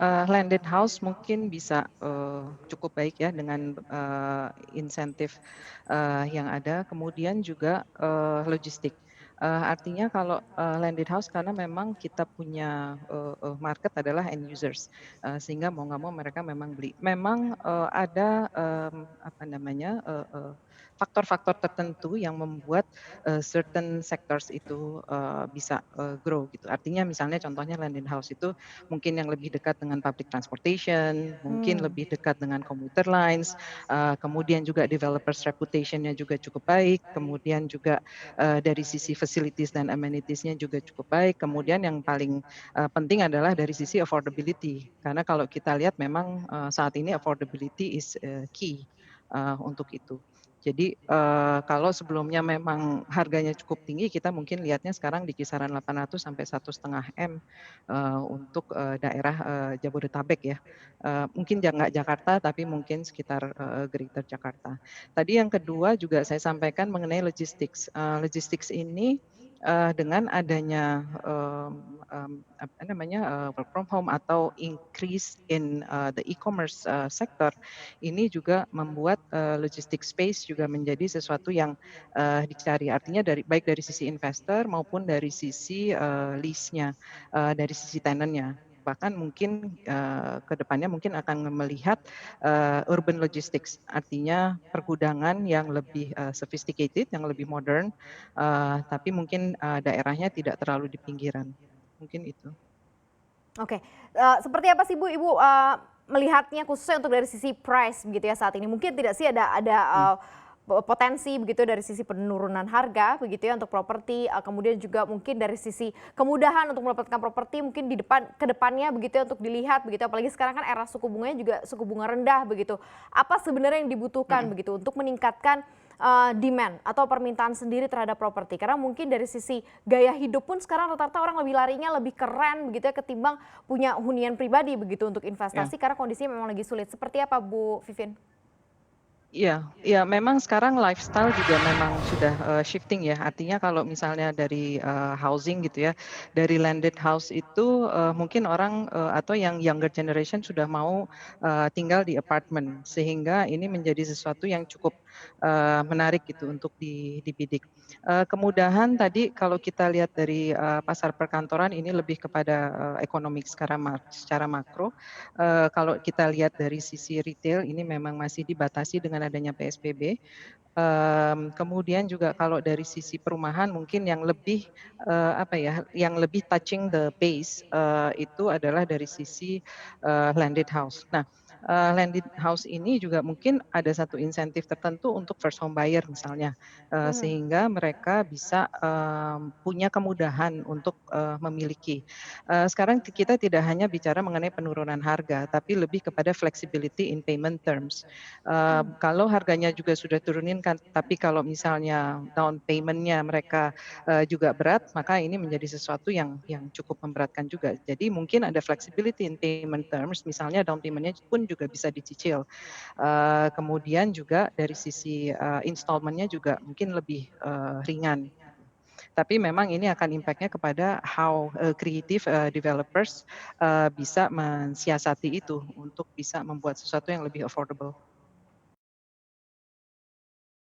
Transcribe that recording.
landed house mungkin bisa, cukup baik ya dengan, insentif, yang ada. Kemudian juga, logistik. Artinya kalau, landed house karena memang kita punya, market adalah end users, sehingga mau nggak mau mereka memang beli. Memang, ada, apa namanya, faktor-faktor tertentu yang membuat, certain sectors itu, bisa, grow gitu. Artinya misalnya contohnya landed house itu mungkin yang lebih dekat dengan public transportation, mungkin Hmm. lebih dekat dengan commuter lines, kemudian juga developers reputation-nya juga cukup baik, kemudian juga, dari sisi facilities dan amenities-nya juga cukup baik, kemudian yang paling, penting adalah dari sisi affordability. Karena kalau kita lihat memang, saat ini affordability is, key, untuk itu. Jadi, kalau sebelumnya memang harganya cukup tinggi, kita mungkin lihatnya sekarang di kisaran 800 sampai 1,5 M, untuk, daerah, Jabodetabek ya. Mungkin nggak Jakarta, tapi mungkin sekitar, Greater Jakarta. Tadi yang kedua juga saya sampaikan mengenai logistics. Logistics ini, dengan adanya, apa namanya, work from home atau increase in, the e-commerce, sector, ini juga membuat, logistic space juga menjadi sesuatu yang, dicari. Artinya baik dari sisi investor maupun dari sisi, lease-nya, dari sisi tenant-nya. Bahkan mungkin, ke depannya mungkin akan melihat, urban logistics, artinya pergudangan yang lebih, sophisticated, yang lebih modern, tapi mungkin, daerahnya tidak terlalu di pinggiran. Mungkin itu. Oke, seperti apa sih Bu, Ibu, melihatnya khususnya untuk dari sisi price begitu ya saat ini? Mungkin tidak sih ada, Mmm, potensi begitu dari sisi penurunan harga begitu ya untuk properti, kemudian juga mungkin dari sisi kemudahan untuk mendapatkan properti mungkin di ke depannya begitu ya untuk dilihat begitu, apalagi sekarang kan era suku bunganya juga suku bunga rendah begitu. Apa sebenarnya yang dibutuhkan mhm. begitu untuk meningkatkan, demand atau permintaan sendiri terhadap properti? Karena mungkin dari sisi gaya hidup pun sekarang rata-rata orang lebih larinya lebih keren begitu ya ketimbang punya hunian pribadi begitu untuk Iya. investasi karena kondisinya memang lagi sulit. Seperti apa Bu Vivin? Iya iya, memang sekarang lifestyle juga memang sudah, shifting ya. Artinya kalau misalnya dari, housing gitu ya, dari landed house itu, mungkin orang, atau yang younger generation sudah mau, tinggal di apartemen. Sehingga ini menjadi sesuatu yang cukup, menarik gitu untuk dibidik. Kemudahan tadi kalau kita lihat dari, pasar perkantoran ini lebih kepada, ekonomi secara makro. Kalau kita lihat dari sisi retail ini memang masih dibatasi dengan adanya PSBB. Kemudian juga kalau dari sisi perumahan mungkin yang lebih, apa ya, yang lebih touching the base, itu adalah dari sisi, landed house. Nah, landed house ini juga mungkin ada satu insentif tertentu untuk first home buyer misalnya, Mhm. sehingga mereka bisa, punya kemudahan untuk, memiliki. Sekarang kita tidak hanya bicara mengenai penurunan harga, tapi lebih kepada flexibility in payment terms. Mmm. Kalau harganya juga sudah turunin kan, tapi kalau misalnya down payment-nya mereka, juga berat, maka ini menjadi sesuatu yang cukup memberatkan juga. Jadi mungkin ada flexibility in payment terms, misalnya down payment-nya pun juga bisa dicicil. Kemudian juga dari sisi, installment-nya juga mungkin lebih, ringan. Tapi memang ini akan impact-nya kepada how, creative, developers, bisa mensiasati itu untuk bisa membuat sesuatu yang lebih affordable.